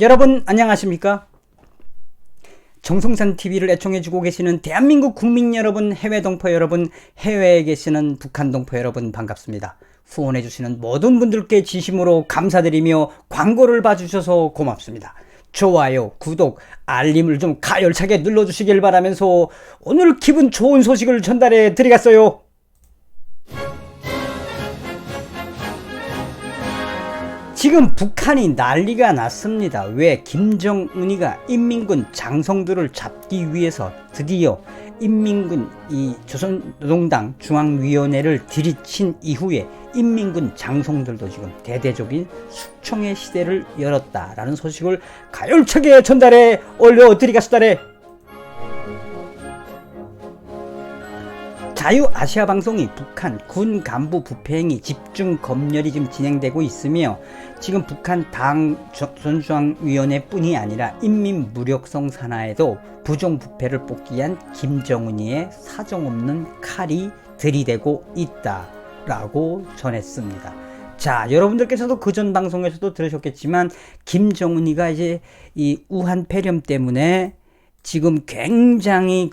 여러분 안녕하십니까? 정성산 TV를 애청해주고 계시는 대한민국 국민 여러분, 해외 동포 여러분, 해외에 계시는 북한 동포 여러분 반갑습니다. 후원해주시는 모든 분들께 진심으로 감사드리며 광고를 봐주셔서 고맙습니다. 좋아요, 구독, 알림을 좀 가열차게 눌러주시길 바라면서 오늘 기분 좋은 소식을 전달해 드리겠어요. 지금 북한이 난리가 났습니다. 왜? 김정은이가 인민군 장성들을 잡기 위해서 드디어 인민군 조선노동당 중앙위원회를 들이친 이후에 인민군 장성들도 지금 대대적인 숙청의 시대를 열었다라는 소식을 가열차게 전달해 올려드리겠습니다. 자유아시아방송이 북한 군 간부 부패행위 집중 검열이 지금 진행되고 있으며, 지금 북한 당 조선중앙위원회 뿐이 아니라 인민무력성 산하에도 부정부패를 뽑기한 김정은이의 사정없는 칼이 들이대고 있다라고 전했습니다. 자, 여러분들께서도 그전 방송에서도 들으셨겠지만 김정은이가 이제 이 우한 폐렴 때문에 지금 굉장히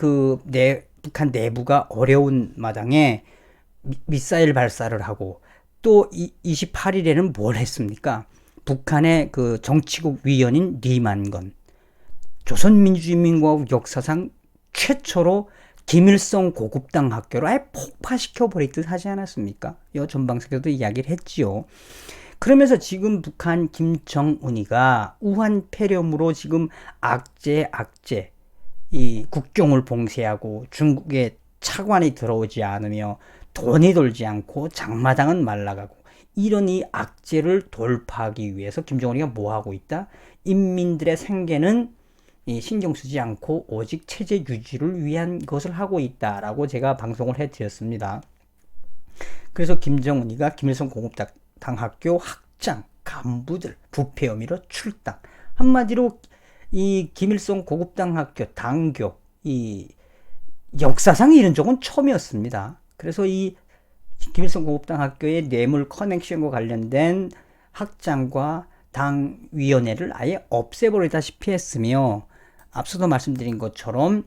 북한 내부가 어려운 마당에 미사일 발사를 하고, 또 28일에는 뭘 했습니까? 북한의 그 정치국 위원인 리만건, 조선민주주의인민공화국 역사상 최초로 김일성 고급당 학교를 아예 폭파시켜버리듯 하지 않았습니까? 이 전방송에서도 이야기를 했지요. 그러면서 지금 북한 김정은이가 우한 폐렴으로 지금 악재 이 국경을 봉쇄하고 중국의 차관이 들어오지 않으며 돈이 돌지 않고 장마당은 말라가고, 이런 이 악재를 돌파하기 위해서 김정은이가 뭐하고 있다? 인민들의 생계는 신경 쓰지 않고 오직 체제 유지를 위한 것을 하고 있다라고 제가 방송을 해드렸습니다. 그래서 김정은이가 김일성 고급당 학교 학장 간부들 부패 혐의로 출당, 한마디로 이 김일성 고급당 학교 당교, 이 역사상 이런 적은 처음이었습니다. 그래서 이 김일성 고급당 학교의 뇌물 커넥션과 관련된 학장과 당위원회를 아예 없애버리다시피 했으며, 앞서도 말씀드린 것처럼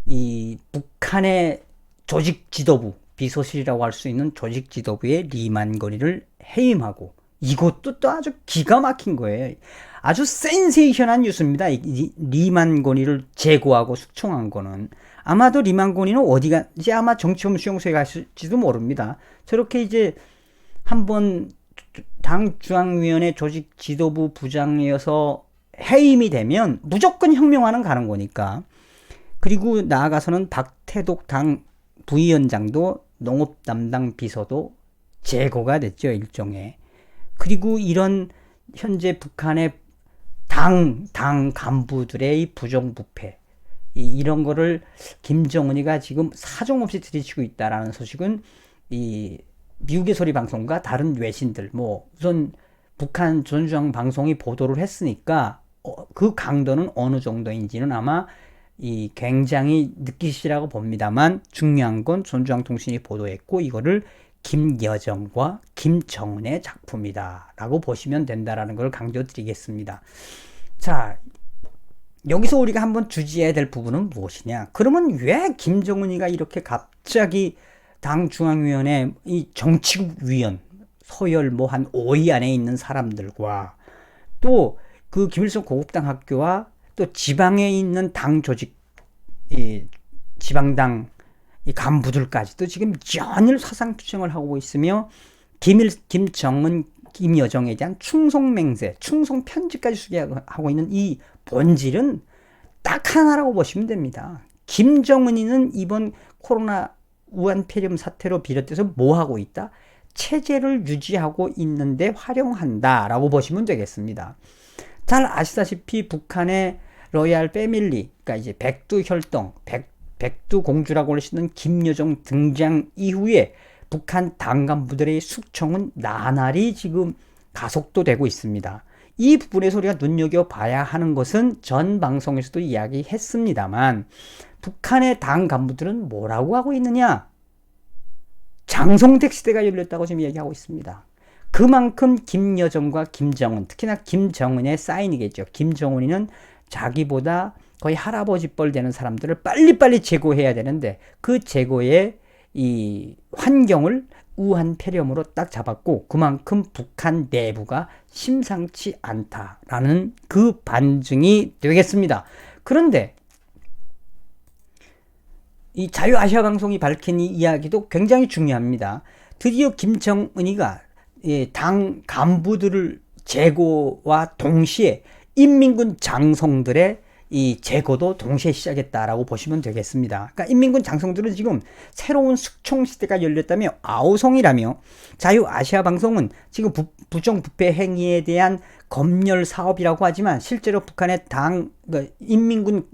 이 북한의 조직 지도부, 비서실이라고 할 수 있는 조직 지도부의 리만거리를 해임하고, 이것도 또 아주 기가 막힌 거예요. 아주 센세이션한 뉴스입니다. 이 리만고니를 제거하고 숙청한 거는. 아마도 리만고니는 어디 가지, 아마 정치범 수용소에 갔을지도 모릅니다. 저렇게 이제 한번 당 중앙위원회 조직 지도부 부장이어서 해임이 되면 무조건 혁명화는 가는 거니까. 그리고 나아가서는 박태독 당 부위원장도 농업 담당 비서도 제거가 됐죠, 일종의. 그리고 이런 현재 북한의 당 간부들의 이 부정부패, 이런 거를 김정은이가 지금 사정없이 들이치고 있다라는 소식은 이 미국의 소리 방송과 다른 외신들, 우선 북한 조선중앙 방송이 보도를 했으니까 그 강도는 어느 정도인지는 아마 굉장히 느끼시라고 봅니다만, 중요한 건 조선중앙통신이 보도했고, 이거를 김여정과 김정은의 작품이다 라고 보시면 된다라는 걸 강조드리겠습니다. 자, 여기서 우리가 한번 주지해야 될 부분은 무엇이냐? 그러면 왜 김정은이가 이렇게 갑자기 당 중앙위원회 이 정치국 위원 서열 한 5위 안에 있는 사람들과, 또 그 김일성 고급당 학교와 또 지방에 있는 당 조직, 지방당 이 간부들까지도 지금 연일 사상투쟁을 하고 있으며, 김정은, 김여정에 대한 충성맹세, 충성편지까지 수기하고 있는 이 본질은 딱 하나라고 보시면 됩니다. 김정은이는 이번 코로나 우한 폐렴 사태로 비롯해서 뭐하고 있다? 체제를 유지하고 있는데 활용한다 라고 보시면 되겠습니다. 잘 아시다시피 북한의 로얄 패밀리, 그러니까 이제 백두혈통, 백두공주라고 하시는 김여정 등장 이후에 북한 당 간부들의 숙청은 나날이 지금 가속도 되고 있습니다. 이 부분에서 우리가 눈여겨봐야 하는 것은 전 방송에서도 이야기했습니다만, 북한의 당 간부들은 뭐라고 하고 있느냐? 장성택 시대가 열렸다고 지금 얘기하고 있습니다. 그만큼 김여정과 김정은, 특히나 김정은의 사인이겠죠. 김정은이는 자기보다 거의 할아버지 뻘 되는 사람들을 빨리빨리 제거해야 되는데 그 제거의 이 환경을 우한 폐렴으로 딱 잡았고 그만큼 북한 내부가 심상치 않다라는 그 반증이 되겠습니다. 그런데 이 자유아시아방송이 밝힌 이 이야기도 굉장히 중요합니다. 드디어 김정은이가 당 간부들을 제거와 동시에 인민군 장성들의 이 제거도 동시에 시작했다라고 보시면 되겠습니다. 그러니까 인민군 장성들은 지금 새로운 숙청 시대가 열렸다며 아우성이라며 자유아시아방송은 지금 부정부패 행위에 대한 검열 사업이라고 하지만 실제로 북한의 당 인민군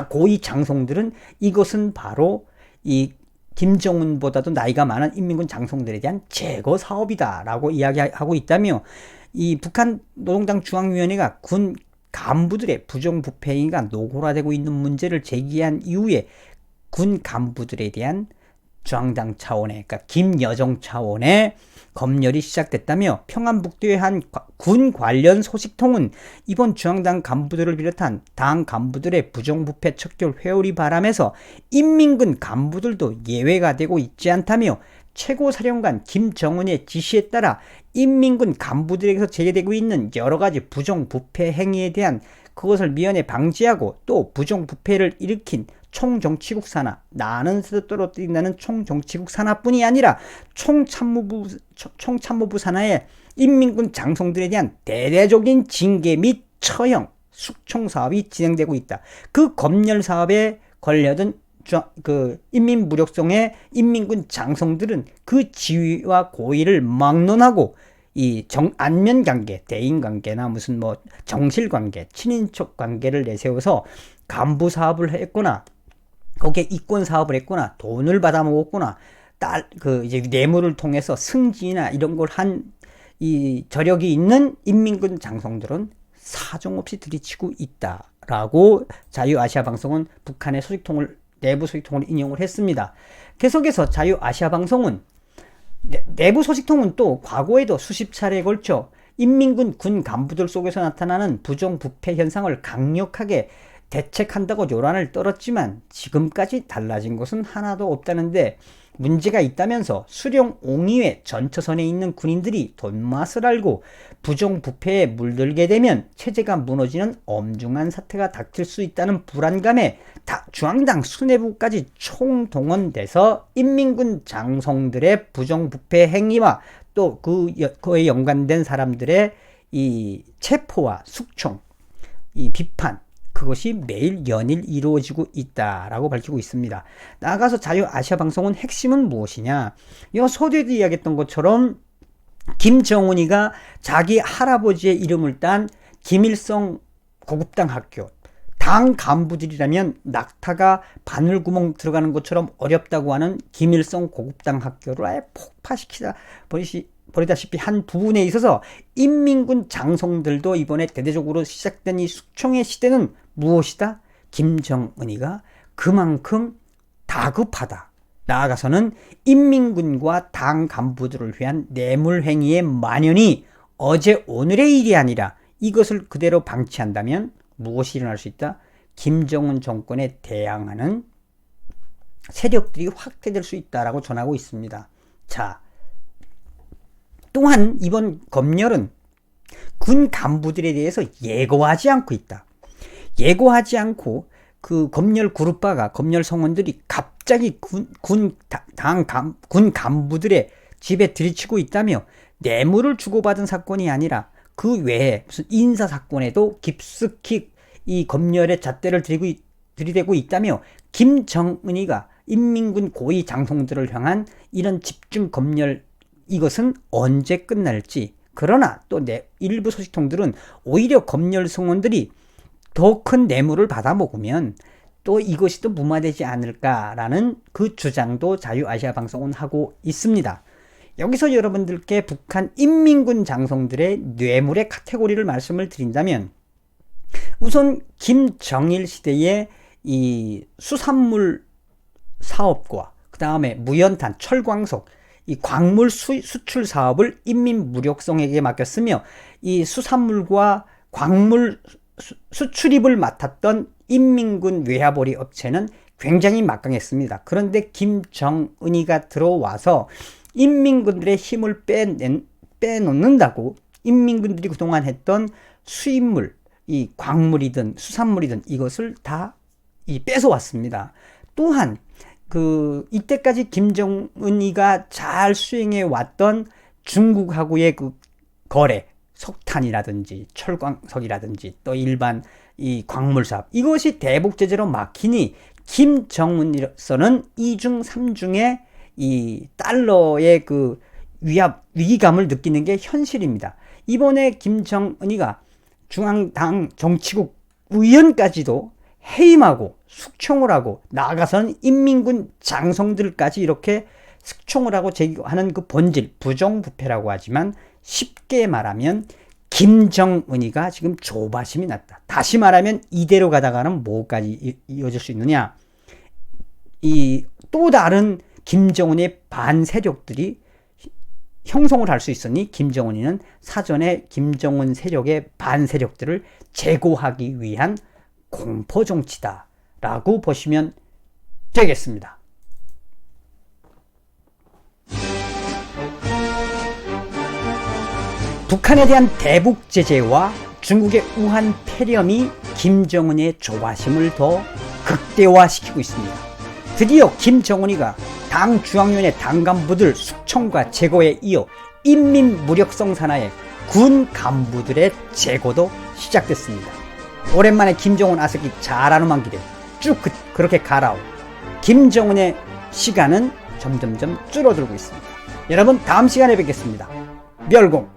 고위 장성들은 이것은 바로 이 김정은보다도 나이가 많은 인민군 장성들에 대한 제거 사업이다라고 이야기하고 있다며 이 북한 노동당 중앙위원회가 군 간부들의 부정부패 행위가 노골화되고 있는 문제를 제기한 이후에 군 간부들에 대한 중앙당 차원의, 그러니까 김여정 차원의 검열이 시작됐다며 평안북도의 한 군 관련 소식통은 이번 중앙당 간부들을 비롯한 당 간부들의 부정부패 척결 회오리 바람에서 인민군 간부들도 예외가 되고 있지 않다며 최고사령관 김정은의 지시에 따라 인민군 간부들에게서 제기되고 있는 여러 가지 부정부패 행위에 대한 그것을 미연에 방지하고 또 부정부패를 일으킨 총정치국 산하, 나는 새도 떨어뜨린다는 총정치국 산하뿐이 아니라 총참모부 산하의 인민군 장성들에 대한 대대적인 징계 및 처형, 숙청 사업이 진행되고 있다. 그 검열 사업에 걸려든 그 인민무력성의 인민군 장성들은 그 지위와 고위를 막론하고 이 안면관계, 대인관계나 무슨 뭐 정실관계, 친인척 관계를 내세워서 간부 사업을 했거나 거기에 이권 사업을 했거나 돈을 받아 먹었거나 이제 뇌물을 통해서 승진이나 이런 걸 한 이 저력이 있는 인민군 장성들은 사정없이 들이치고 있다라고 자유아시아방송은 북한의 내부 소식통을 인용을 했습니다. 계속해서 자유아시아방송은 내부 소식통은 또 과거에도 수십 차례에 걸쳐 인민군 군 간부들 속에서 나타나는 부정부패 현상을 강력하게 대책한다고 요란을 떨었지만 지금까지 달라진 것은 하나도 없다는데 문제가 있다면서 수령 옹이회 전처선에 있는 군인들이 돈맛을 알고 부정부패에 물들게 되면 체제가 무너지는 엄중한 사태가 닥칠 수 있다는 불안감에 중앙당 수뇌부까지 총동원돼서 인민군 장성들의 부정부패 행위와 또 그에 연관된 사람들의 이 체포와 숙청, 이 비판, 그것이 매일 연일 이루어지고 있다라고 밝히고 있습니다. 나아가서 자유아시아방송은 핵심은 무엇이냐? 이 서두에도 이야기했던 것처럼 김정은이가 자기 할아버지의 이름을 딴 김일성 고급당 학교, 당 간부들이라면 낙타가 바늘구멍 들어가는 것처럼 어렵다고 하는 김일성 고급당 학교를 아예 폭파시키다 버리다시피 한 부분에 있어서 인민군 장성들도 이번에 대대적으로 시작된 이 숙청의 시대는 무엇이다? 김정은이가 그만큼 다급하다. 나아가서는 인민군과 당 간부들을 위한 뇌물행위의 만연이 어제 오늘의 일이 아니라 이것을 그대로 방치한다면 무엇이 일어날 수 있다? 김정은 정권에 대항하는 세력들이 확대될 수 있다라고 전하고 있습니다. 자, 또한 이번 검열은 군 간부들에 대해서 예고하지 않고 있다. 예고하지 않고 그 검열 그룹바가 검열 성원들이 갑자기 군 간부들의 집에 들이치고 있다며 뇌물을 주고받은 사건이 아니라 그 외에 무슨 인사 사건에도 깊숙이 이 검열의 잣대를 들이대고 있다며 김정은이가 인민군 고위 장성들을 향한 이런 집중 검열 이것은 언제 끝날지, 그러나 또 일부 소식통들은 오히려 검열 성원들이 더 큰 뇌물을 받아먹으면 또 이것이 또 무마되지 않을까라는 그 주장도 자유아시아방송은 하고 있습니다. 여기서 여러분들께 북한 인민군 장성들의 뇌물의 카테고리를 말씀을 드린다면 우선 김정일 시대의 이 수산물 사업과 그 다음에 무연탄, 철광석 이 광물 수출 사업을 인민무력성에게 맡겼으며 이 수산물과 광물 수출입을 맡았던 인민군 외화벌이 업체는 굉장히 막강했습니다. 그런데 김정은이가 들어와서 인민군들의 힘을 빼놓는다고 인민군들이 그동안 했던 수입물, 이 광물이든 수산물이든 이것을 다 뺏어왔습니다. 또한 이때까지 김정은이가 잘 수행해 왔던 중국하고의 그 거래, 석탄이라든지 철광석이라든지 또 일반 이 광물 사업, 이것이 대북제재로 막히니 김정은으로서는 2중 3중의 이 달러의 그 위기감을 느끼는 게 현실입니다. 이번에 김정은이가 중앙당 정치국 의원까지도 해임하고 숙청을 하고 나아가서는 인민군 장성들까지 이렇게 숙청을 하고 제거하는 그 본질, 부정부패라고 하지만 쉽게 말하면 김정은이가 지금 조바심이 났다. 다시 말하면 이대로 가다가는 뭐까지 이어질 수 있느냐? 이 또 다른 김정은의 반세력들이 형성을 할 수 있으니 김정은이는 사전에 김정은 세력의 반세력들을 제거하기 위한 공포정치다라고 보시면 되겠습니다. 북한에 대한 대북 제재와 중국의 우한 폐렴이 김정은의 조바심을 더 극대화시키고 있습니다. 드디어 김정은이가 당 중앙위원회 당 간부들 숙청과 제거에 이어 인민무력성 산하의 군 간부들의 제거도 시작됐습니다. 오랜만에 김정은 아새끼 잘하는만 기대 쭉 그렇게 가라오. 김정은의 시간은 점점점 줄어들고 있습니다. 여러분, 다음 시간에 뵙겠습니다. 멸공.